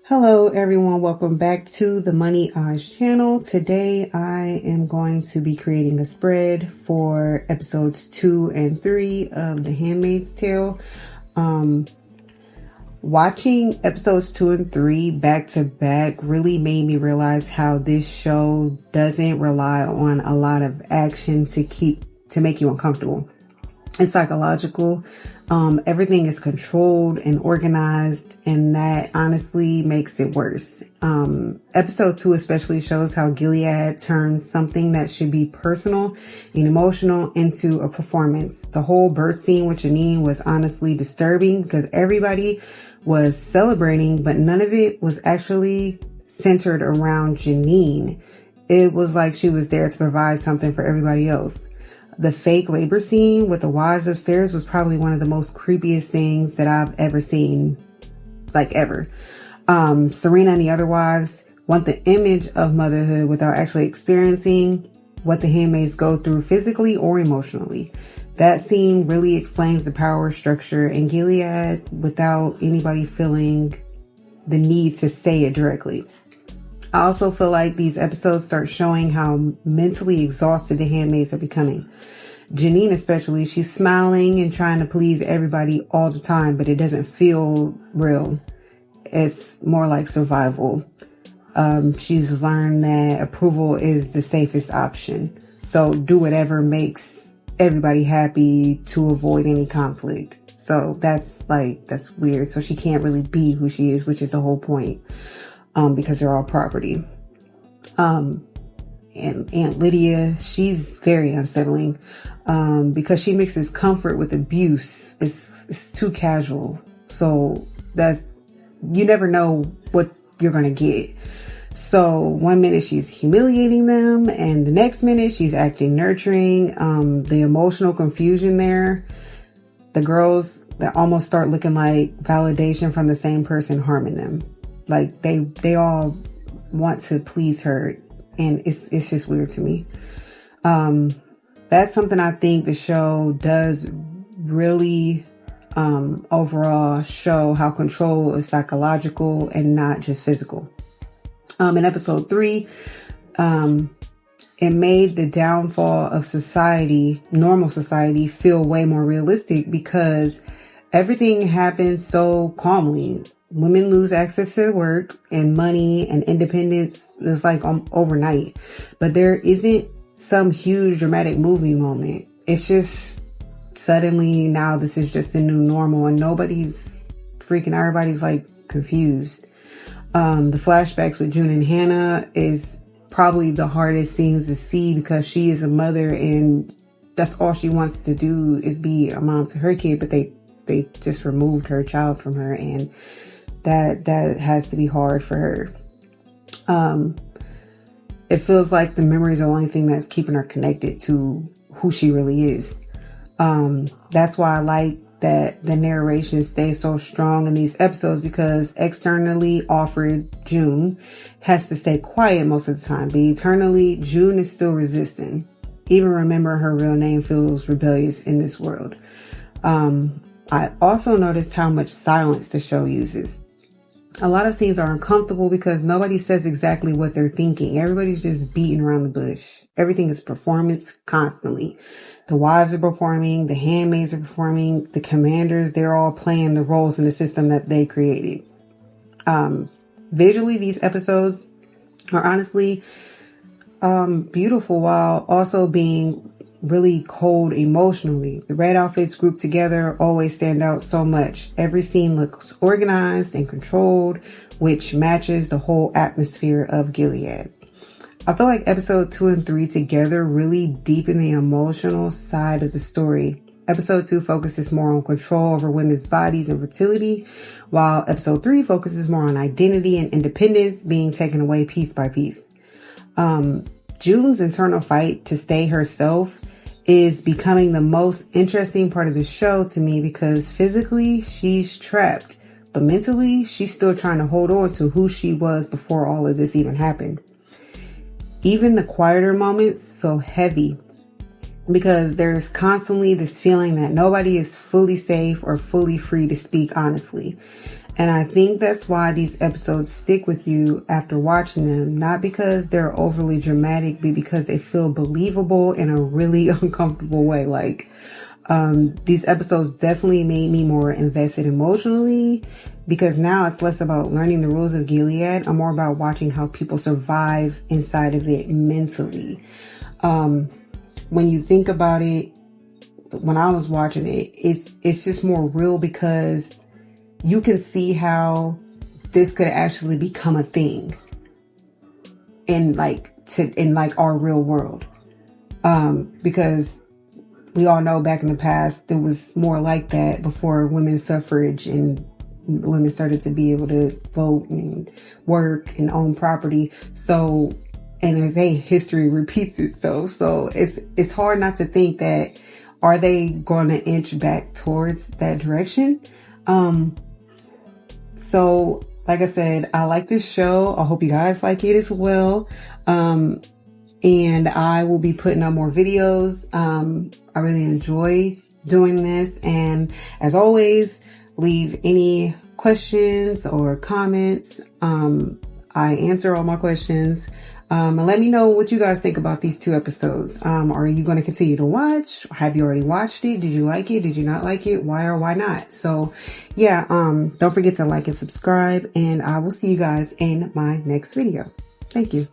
Hello everyone, welcome back to the Money Eyes channel. Today I am going to be creating a spread for episodes 2 and 3 of The Handmaid's Tale. Watching episodes 2 and 3 back to back really made me realize how this show doesn't rely on a lot of action to make you uncomfortable. It's psychological. Everything is controlled and organized, and that honestly makes it worse. Episode 2 especially shows how Gilead turns something that should be personal and emotional into a performance. The whole birth scene with Janine was honestly disturbing because everybody was celebrating, but none of it was actually centered around Janine. It was like she was there to provide something for everybody else. The fake labor scene with the wives upstairs was probably one of the most creepiest things that I've ever seen, like ever. Serena and the other wives want the image of motherhood without actually experiencing what the handmaids go through physically or emotionally. That scene really explains the power structure in Gilead without anybody feeling the need to say it directly. I also feel like these episodes start showing how mentally exhausted the handmaids are becoming. Janine especially, she's smiling and trying to please everybody all the time, but it doesn't feel real. It's more like survival. She's learned that approval is the safest option. So do whatever makes everybody happy to avoid any conflict. So that's weird. So she can't really be who she is, which is the whole point. Because they're all property. And Aunt Lydia, she's very unsettling, because she mixes comfort with abuse. It's too casual. So that you never know what you're going to get. So one minute she's humiliating them and the next minute she's acting nurturing. The emotional confusion there, the girls that almost start looking like validation from the same person harming them. Like they all want to please her, and it's just weird to me. That's something I think the show does really overall show how control is psychological and not just physical. In episode 3, it made the downfall of society, normal society, feel way more realistic because everything happens so calmly. Women lose access to work and money and independence is like overnight. But there isn't some huge dramatic movie moment. It's just suddenly now this is just the new normal and nobody's freaking out. Everybody's like confused. The flashbacks with June and Hannah is probably the hardest scenes to see because she is a mother and that's all she wants to do is be a mom to her kid. But they just removed her child from her, and that has to be hard for her. It feels like the memory is the only thing that's keeping her connected to who she really is. That's why I like that the narration stays so strong in these episodes, because externally offered June has to stay quiet most of the time, but internally June is still resisting. Even remembering her real name feels rebellious in this world. I also noticed how much silence the show uses. A lot of scenes are uncomfortable because nobody says exactly what they're thinking. Everybody's just beating around the bush. Everything is performance constantly. The wives are performing, the handmaids are performing, the commanders, they're all playing the roles in the system that they created. Visually, these episodes are honestly beautiful while also being really cold emotionally. The red outfits grouped together always stand out so much. Every scene looks organized and controlled, which matches the whole atmosphere of Gilead. I feel like episode 2 and 3 together really deepen the emotional side of the story. Episode 2 focuses more on control over women's bodies and fertility, while episode 3 focuses more on identity and independence being taken away piece by piece. June's internal fight to stay herself is becoming the most interesting part of the show to me, because physically she's trapped, but mentally she's still trying to hold on to who she was before all of this even happened. Even the quieter moments feel heavy because there's constantly this feeling that nobody is fully safe or fully free to speak honestly. And I think that's why these episodes stick with you after watching them. Not because they're overly dramatic, but because they feel believable in a really uncomfortable way. Like, these episodes definitely made me more invested emotionally, because now it's less about learning the rules of Gilead and more about watching how people survive inside of it mentally. When you think about it, when I was watching it, it's just more real, because you can see how this could actually become a thing in our real world. Because we all know back in the past, it was more like that before women's suffrage and women started to be able to vote and work and own property. So, and as history repeats itself. So it's hard not to think that, are they going to inch back towards that direction? So like I said, I like this show. I hope you guys like it as well. And I will be putting up more videos. I really enjoy doing this. And as always, leave any questions or comments. I answer all my questions. And let me know what you guys think about these 2 episodes. Are you going to continue to watch? Have you already watched it? Did you like it? Did you not like it? Why or why not? So yeah, don't forget to like and subscribe, and I will see you guys in my next video. Thank you.